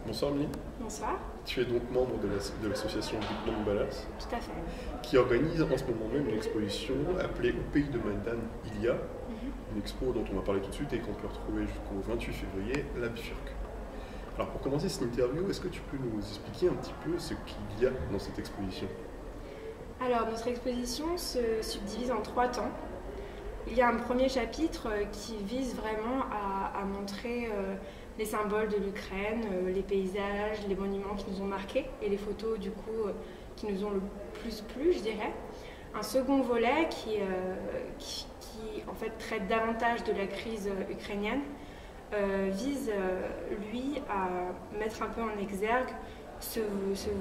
Bonsoir Amélie, Bonsoir. tu es donc membre de l'association Big Long Ballas Tout à fait. qui organise en ce moment même une exposition appelée Au pays de Mandan il y a, Mhm. une expo dont on va parler tout de suite et qu'on peut retrouver jusqu'au 28 février, la Bifurque. Alors pour commencer cette interview, est-ce que tu peux nous expliquer un petit peu ce qu'il y a dans cette exposition? Alors, notre exposition se subdivise en 3 temps. Il y a un premier chapitre qui vise vraiment à montrer les symboles de l'Ukraine, les paysages, les monuments qui nous ont marqués et les photos du coup qui nous ont le plus plu, je dirais. Un second volet qui en fait traite davantage de la crise ukrainienne vise lui à mettre un peu en exergue ce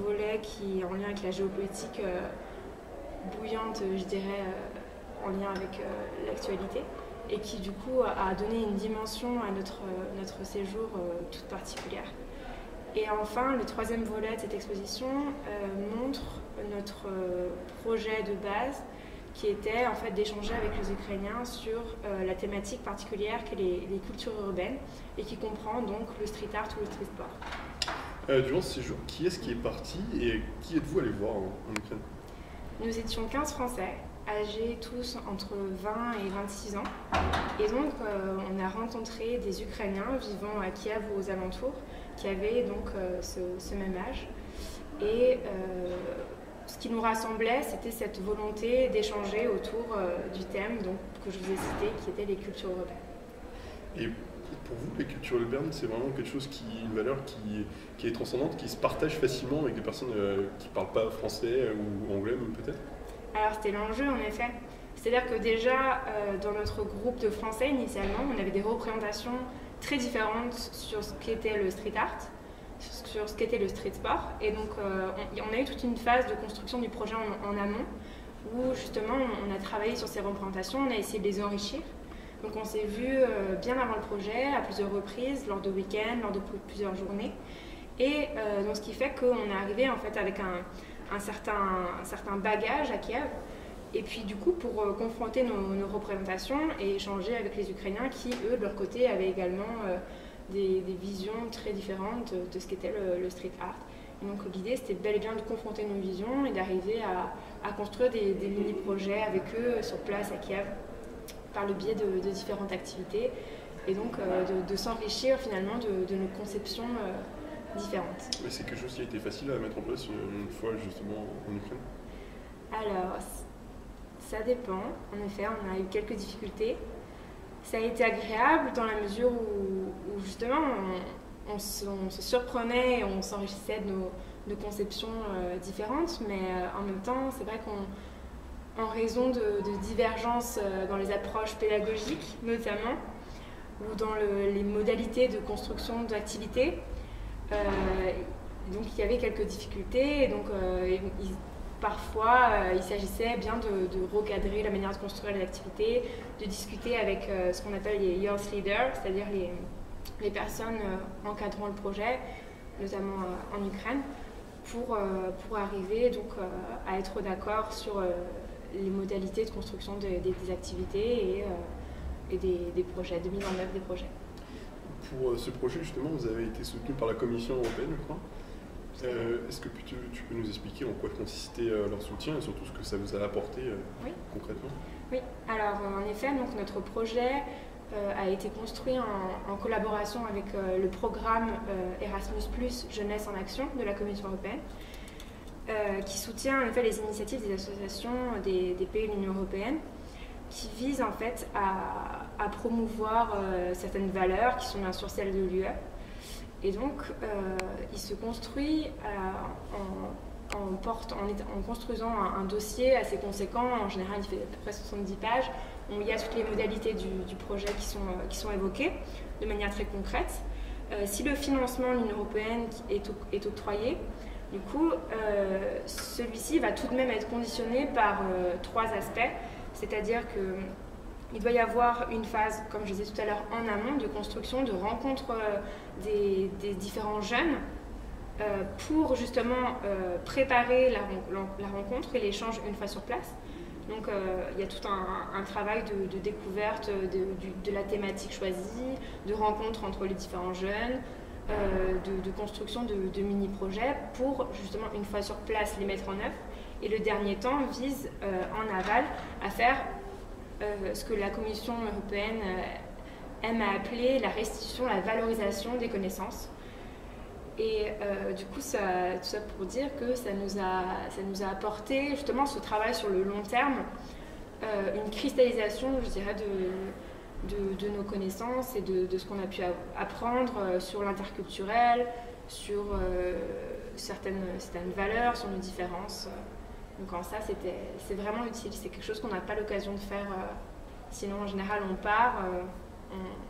volet qui est en lien avec la géopolitique bouillante, je dirais, en lien avec l'actualité, et qui du coup a donné une dimension à notre séjour toute particulière. Et enfin, le troisième volet de cette exposition montre notre projet de base, qui était en fait d'échanger avec les Ukrainiens sur la thématique particulière qu'est les cultures urbaines, et qui comprend donc le street art ou le street sport. Durant ce séjour, qui est-ce qui est parti et qui êtes-vous allé voir en Ukraine? Nous étions 15 Français, âgés tous entre 20 et 26 ans. Et donc, on a rencontré des Ukrainiens vivant à Kiev ou aux alentours, qui avaient donc ce même âge. Et ce qui nous rassemblait, c'était cette volonté d'échanger autour du thème donc, que je vous ai cité, qui était les cultures urbaines. Et pour vous, les cultures urbaines, c'est vraiment quelque chose une valeur qui est transcendante, qui se partage facilement avec des personnes qui ne parlent pas français ou anglais même peut-être? Alors c'était l'enjeu en effet. C'est-à-dire que déjà dans notre groupe de Français initialement, on avait des représentations très différentes sur ce qu'était le street art, sur ce qu'était le street sport. Et donc on a eu toute une phase de construction du projet en amont où justement on a travaillé sur ces représentations, on a essayé de les enrichir. Donc on s'est vu bien avant le projet, à plusieurs reprises, lors de week-ends, lors de plusieurs journées. Et donc ce qui fait qu'on est arrivé en fait avec un certain bagage à Kiev. Et puis du coup pour confronter nos représentations et échanger avec les Ukrainiens qui eux de leur côté avaient également des visions très différentes de ce qu'était le street art. Et donc l'idée c'était bel et bien de confronter nos visions et d'arriver à construire des mini-projets avec eux sur place à Kiev par le biais de différentes activités et donc de s'enrichir finalement de nos conceptions différentes. Mais c'est quelque chose qui a été facile à mettre en place une fois justement en Ukraine? Alors, ça dépend. En effet, on a eu quelques difficultés. Ça a été agréable dans la mesure où justement on se surprenait et on s'enrichissait de conceptions différentes, mais en même temps, c'est vrai qu'en raison de divergences dans les approches pédagogiques notamment, ou dans les modalités de construction d'activités, donc il y avait quelques difficultés et donc parfois il s'agissait bien de recadrer la manière de construire les activités, de discuter avec ce qu'on appelle les youth leaders, c'est-à-dire les personnes encadrant le projet, notamment en Ukraine, pour arriver donc à être d'accord sur les modalités de construction des activités et des projets, de mise en œuvre des projets. Pour ce projet, justement, vous avez été soutenu par la Commission européenne, je crois. Est-ce que tu peux nous expliquer en quoi consistait leur soutien et surtout ce que ça vous a apporté Oui. concrètement? Oui, alors en effet, donc, notre projet a été construit en collaboration avec le programme Erasmus+, Jeunesse en Action de la Commission européenne, qui soutient en effet les initiatives des associations des pays de l'Union européenne, qui vise en fait à promouvoir certaines valeurs qui sont bien sûr celles de l'UE. Et donc, il se construit en construisant un dossier assez conséquent. En général, il fait à peu près 70 pages, où il y a toutes les modalités du projet qui sont évoquées de manière très concrète. Si le financement de l'Union européenne est octroyé, du coup, celui-ci va tout de même être conditionné par 3 aspects. C'est-à-dire qu'il doit y avoir une phase, comme je disais tout à l'heure, en amont de construction, de rencontre des différents jeunes pour justement préparer la rencontre et l'échange une fois sur place. Donc il y a tout un travail de découverte de la thématique choisie, de rencontre entre les différents jeunes, de construction de mini-projets pour justement, une fois sur place, les mettre en œuvre. Et le dernier temps vise en aval à faire ce que la Commission européenne aime à appeler la restitution, la valorisation des connaissances. Et du coup, tout ça pour dire que ça nous a apporté justement ce travail sur le long terme, une cristallisation, je dirais, de nos connaissances et de ce qu'on a pu apprendre sur l'interculturel, sur certaines valeurs, sur nos différences. Donc en ça, c'est vraiment utile. C'est quelque chose qu'on n'a pas l'occasion de faire. Sinon, en général, on part,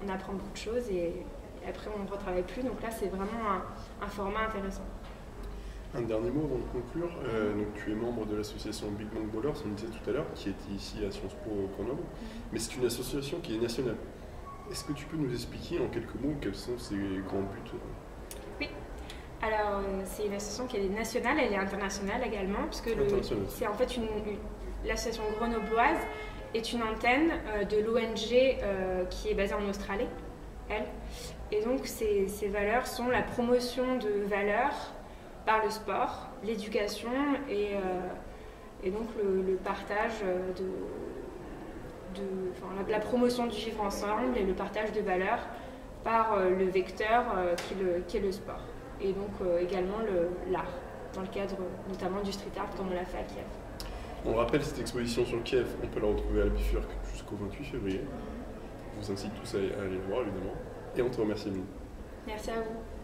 on apprend beaucoup de choses et après, on ne retravaille plus. Donc là, c'est vraiment un format intéressant. Un dernier mot avant de conclure. Donc, tu es membre de l'association Big Bang Ballers, on le disait tout à l'heure, qui était ici à Sciences Po Grenoble. Mais c'est une association qui est nationale. Est-ce que tu peux nous expliquer en quelques mots quels sont ses grands buts? Oui. Alors, c'est une association qui est nationale, elle est internationale également, puisque c'est en fait l'association grenobloise est une antenne de l'ONG qui est basée en Australie, elle. Et donc, ces valeurs sont la promotion de valeurs par le sport, l'éducation et donc le partage la promotion du vivre ensemble et le partage de valeurs par le vecteur qui est le sport. Et donc également l'art, dans le cadre notamment du street art comme on l'a fait à Kiev. On rappelle cette exposition sur Kiev, on peut la retrouver à la Bifurque jusqu'au 28 février. Je vous incite tous à aller la voir évidemment. Et on te remercie, Émilie. Merci à vous.